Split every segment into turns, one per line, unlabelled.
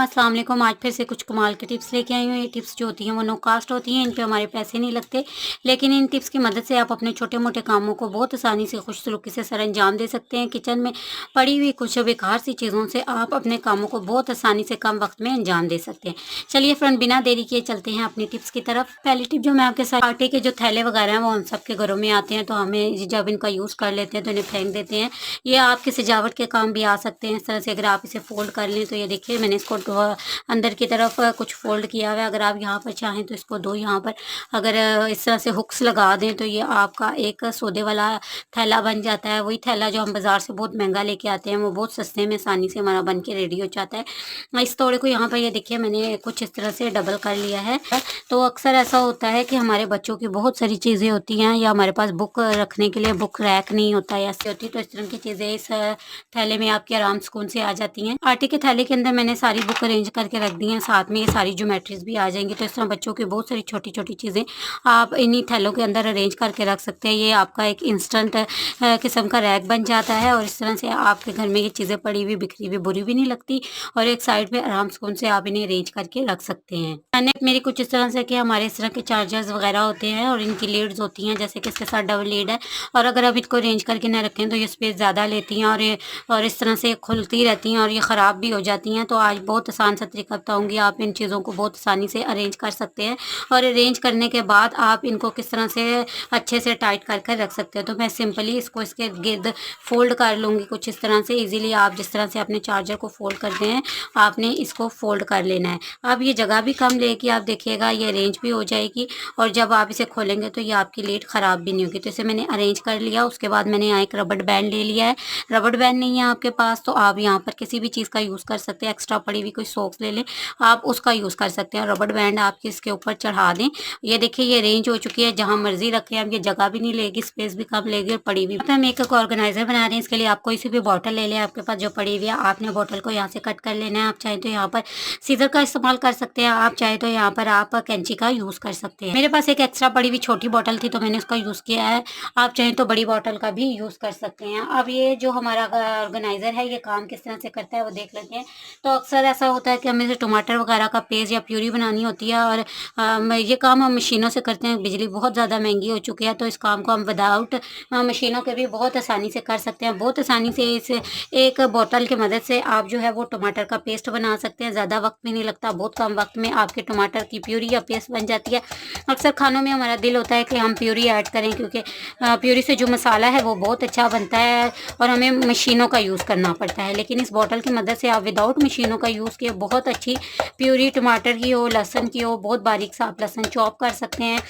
अस्सलाम वालेकुम। आज फिर से कुछ कमाल की टिप्स लेके आई हूँ। ये टिप्स जो होती हैं वो नो कास्ट होती हैं, इन पे हमारे पैसे नहीं लगते, लेकिन इन टिप्स की मदद से आप अपने छोटे-मोटे कामों को बहुत आसानी से खुशसलूकी से सरअंजाम दे सकते हैं। किचन में पड़ी हुई कुछ बेकार सी चीज़ों से आप अपने कामों को बहुत आसानी से कम वक्त में अंजाम दे सकते हैं। चलिए फ्रेंड, बिना देरी किए चलते हैं अपनी टिप्स की तरफ। पहली टिप जो मैं आपके साथ, आटे के जो थैले वगैरह हैं वो हम सबके घरों में आते हैं, तो हमें जब इनका यूज़ कर लेते हैं तो इन्हें फेंक देते हैं। ये आपकी सजावट के काम भी आ सकते हैं। इस तरह से अगर आप इसे फोल्ड कर लें तो ये देखिए मैंने इसको अंदर की तरफ कुछ फोल्ड किया हुआ है। अगर आप यहाँ पर चाहें तो इसको दो यहाँ पर अगर इस तरह से हुक्स लगा दें तो ये आपका एक सौदे वाला थैला बन जाता है। वही थैला जो हम बाज़ार से बहुत महंगा लेके आते हैं वो बहुत सस्ते में आसानी से हमारा बन के रेडी हो जाता है। इस तोड़े को यहाँ पर ये देखिए मैंने कुछ इस तरह से डबल कर लिया है। तो अक्सर ऐसा होता है कि हमारे बच्चों की बहुत सारी चीज़ें होती हैं या हमारे पास बुक रखने के लिए बुक रैक नहीं होता है, ऐसी होती, तो इस तरह की चीज़ें इस थैले में आपके आराम सुकून से आ जाती हैं। आटे के थैले के अंदर मैंने सारी बुक अरेंज करके रख दी हैं, साथ में ये सारी ज्योमेट्रीज भी आ जाएंगी। तो इस तरह बच्चों की बहुत सारी छोटी छोटी चीज़ें आप इन्हीं थैलों के अंदर अरेंज करके रख सकते हैं। ये आपका एक इंस्टेंट किस्म का रैक बन जाता है और इस तरह से आपके घर में ये चीज़ें पड़ी हुई बिखरी हुई बुरी भी नहीं लगती और एक साइड पे आराम सुकून से आप इन्हें अरेंज करके रख सकते हैं। मैंने मेरी कुछ इस तरह से कि हमारे इस तरह के चार्जर्स वगैरह होते हैं और इनकी लीड्स होती हैं, जैसे कि इसके साथ डबल लीड है और अगर आप इसको अरेंज करके ना रखें तो ये स्पेस ज़्यादा लेती हैं और इस तरह से खुलती रहती हैं और ये ख़राब भी हो जाती हैं। तो आज बहुत आसान सा तरीका बताऊंगी, आप इन चीज़ों को बहुत आसानी से अरेंज कर सकते हैं और अरेंज करने के बाद आप इनको किस तरह से अच्छे से टाइट कर कर रख सकते हैं। तो मैं सिंपली इसको इसके गिर्द फोल्ड कर लूँगी कुछ इस तरह से ईजिली। आप जिस तरह से अपने चार्जर को फोल्ड करते हैं आपने इसको फोल्ड कर लेना है। अब ये जगह भी कम लेगी, आप देखिएगा ये अरेंज भी हो जाएगी और जब आप इसे खोलेंगे तो ये आपकी लीड ख़राब भी नहीं होगी। तो इसे मैंने अरेंज कर लिया। उसके बाद मैंने यहाँ एक रबड़ बैंड ले लिया है। रबड़ बैंड नहीं है आपके पास तो आप यहाँ पर किसी भी चीज़ का यूज़ कर सकते हैं। एक्स्ट्रा पड़ी हुई कोई सॉक्स ले लें, आप उसका यूज़ कर सकते हैं। रबड़ बैंड आपके इसके ऊपर चढ़ा दें। ये देखिए ये अरेंज हो चुकी है, जहाँ मर्जी रखें। अब ये जगह भी नहीं लेगी, स्पेस भी कम लेगी और पड़ी हुई। तो हम एक ऑर्गेनाइजर बना रहे हैं, इसके लिए आप कोई सी भी बॉटल ले लें आपके पास जो पड़ी हुई है। आपने बॉटल को यहाँ से कट कर लेना है। आप चाहें तो यहाँ पर सीजर का इस्तेमाल कर सकते हैं, आप चाहे तो यहाँ पर आप कैंची का यूज़ कर सकते हैं। मेरे पास एक एक्स्ट्रा पड़ी हुई छोटी बॉटल थी तो मैंने उसका यूज़ किया है। आप चाहें तो बड़ी बॉटल का भी यूज़ कर सकते हैं। अब ये जो हमारा ऑर्गेनाइज़र है ये काम किस तरह से करता है वो देख लेते हैं। तो अक्सर ऐसा होता है कि हमें टमाटर वगैरह का पेस्ट या प्यूरी बनानी होती है और ये काम हम मशीनों से करते हैं। बिजली बहुत ज़्यादा महंगी हो चुकी है तो इस काम को हम विदाउट मशीनों के भी बहुत आसानी से कर सकते हैं। बहुत आसानी से इस एक बोतल की मदद से आप जो है वो टमाटर का पेस्ट बना सकते हैं। ज़्यादा वक्त भी नहीं लगता, बहुत कम वक्त में आपके टमाटर की प्यूरी या पेस्ट बन जाती है। अक्सर खानों में हमारा दिल होता है कि हम प्यूरी ऐड करें क्योंकि प्यूरी से जो मसाला है वो बहुत अच्छा बनता है और हमें मशीनों का यूज़ करना पड़ता है। लेकिन इस बॉटल की मदद से आप विदाउट मशीनों का यूज़ किए बहुत अच्छी प्यूरी टमाटर की हो, लहसुन की हो, बहुत बारीक सा आप लहसुन चॉप कर सकते हैं,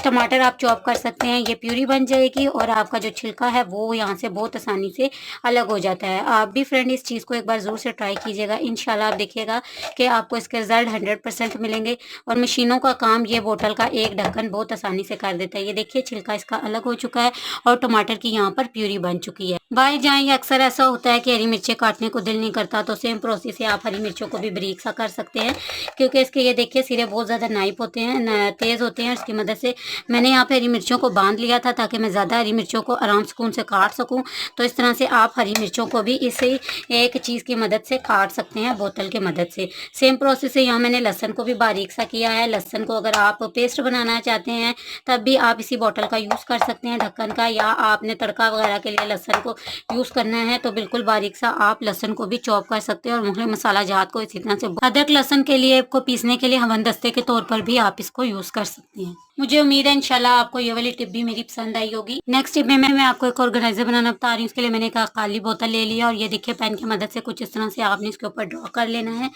टमाटर आप चॉप कर सकते हैं। ये प्यूरी बन जाएगी और आपका जो छिलका है वो यहाँ से बहुत आसानी से अलग हो जाता है। आप भी फ्रेंड इस चीज़ को एक बार ज़रूर से ट्राई कीजिएगा। इंशाल्लाह आप देखिएगा कि आपको इसके रिजल्ट 100% मिलेंगे। और मशीनों का काम ये बोतल का एक ढक्कन बहुत आसानी से कर देता है। ये देखिए छिलका इसका अलग हो चुका है और टमाटर की यहाँ पर प्यूरी बन चुकी है। बाहर जाएँ अक्सर ऐसा होता है कि हरी मिर्चें काटने को दिल नहीं करता, तो सेम प्रोसेस से आप हरी मिर्चों को भी बारीक सा कर सकते हैं क्योंकि इसके ये देखिए सिरे बहुत ज़्यादा नाइप होते हैं, तेज़ होते हैं। इसकी मदद से मैंने यहाँ पे हरी मिर्चों को बांध लिया था ताकि मैं ज़्यादा हरी मिर्चों को आराम सुकून से काट सकूँ। तो इस तरह से आप हरी मिर्चों को भी इसी एक चीज़ की मदद से काट सकते हैं बोतल की मदद से। सेम प्रोसेस से यहाँ मैंने लहसुन को भी बारीक सा किया है। लहसुन को अगर आप पेस्ट बनाना चाहते हैं तब भी आप इसी बोतल का यूज़ कर सकते हैं ढक्कन का, या आपने तड़का वगैरह के लिए लहसुन को यूज़ करना है तो बिल्कुल बारीक सा आप लहसुन को भी चॉप कर सकते हैं और मुख्तलिफ मसाला जात को इसी तरह से। अदरक लहसुन के लिए को पीसने के लिए हमदस्ते के तौर पर भी आप इसको यूज़ कर सकते हैं। मुझे उम्मीद है इंशाल्लाह आपको ये वाली टिप भी मेरी पसंद आई होगी। नेक्स्ट टिप में मैं आपको एक ऑर्गेनाइजर बनाना बता रही हूँ। उसके लिए मैंने एक खाली बोतल ले लिया और ये देखिए पेन की मदद से कुछ इस तरह से आपने इसके ऊपर ड्रॉ कर लेना है।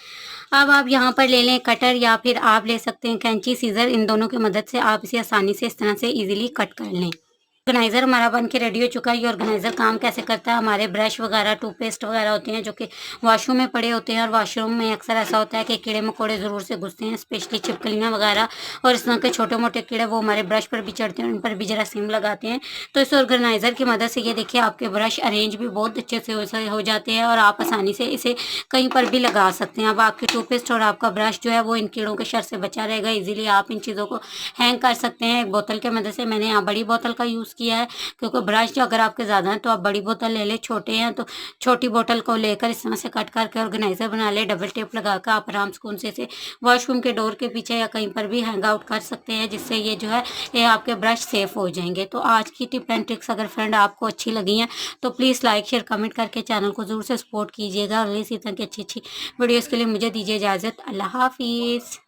अब आप यहाँ पर ले लें कटर या फिर आप ले सकते हैं कैंची, सीजर, इन दोनों की मदद से आप इसे आसानी से इस तरह से ईजिली कट कर लें। ऑर्गेनाइज़र हमारा बन के रेडी हो चुका है। ये ऑर्गेनाइज़र काम कैसे करता है, हमारे ब्रश वगैरह टूथपेस्ट वगैरह होते हैं जो कि वॉशरूम में पड़े होते हैं और वॉशरूम में अक्सर ऐसा होता है कि कीड़े मकोड़े ज़रूर से घुसते हैं, स्पेशली छिपकलियाँ वगैरह और इस तरह के छोटे मोटे कीड़े वो हमारे ब्रश पर भी चढ़ते हैं, उन पर भी जरासीम लगाते हैं। तो इस ऑर्गेनाइज़र की मदद से ये देखिए आपके ब्रश अरेंज भी बहुत अच्छे से हो जाते हैं और आप आसानी से इसे कहीं पर भी लगा सकते हैं। अब आपके टूथपेस्ट और आपका ब्रश जो है वो इन कीड़ों के शर से बचा रहेगा। ईजिली आप इन चीज़ों को हैंग कर सकते हैं। एक बोतल की मदद से मैंने यहाँ बड़ी बोतल का यूज़ किया है, क्योंकि ब्रश जो अगर आपके ज़्यादा हैं तो आप बड़ी बोतल ले लें, छोटे हैं तो छोटी बोतल को लेकर इस तरह से कट करके ऑर्गेनाइज़र बना लें। डबल टेप लगाकर आप आराम सुकून से इसे वॉशरूम के डोर के पीछे या कहीं पर भी हैंग आउट कर सकते हैं, जिससे ये जो है ये आपके ब्रश सेफ हो जाएंगे। तो आज की टिप एंड ट्रिक्स अगर फ्रेंड आपको अच्छी लगी हैं तो प्लीज़ लाइक शेयर कमेंट करके चैनल को ज़रूर से सपोर्ट कीजिएगा। और इसी तरह की अच्छी अच्छी वीडियोज़ के लिए मुझे दीजिए इजाज़त। अल्लाह हाफिज़।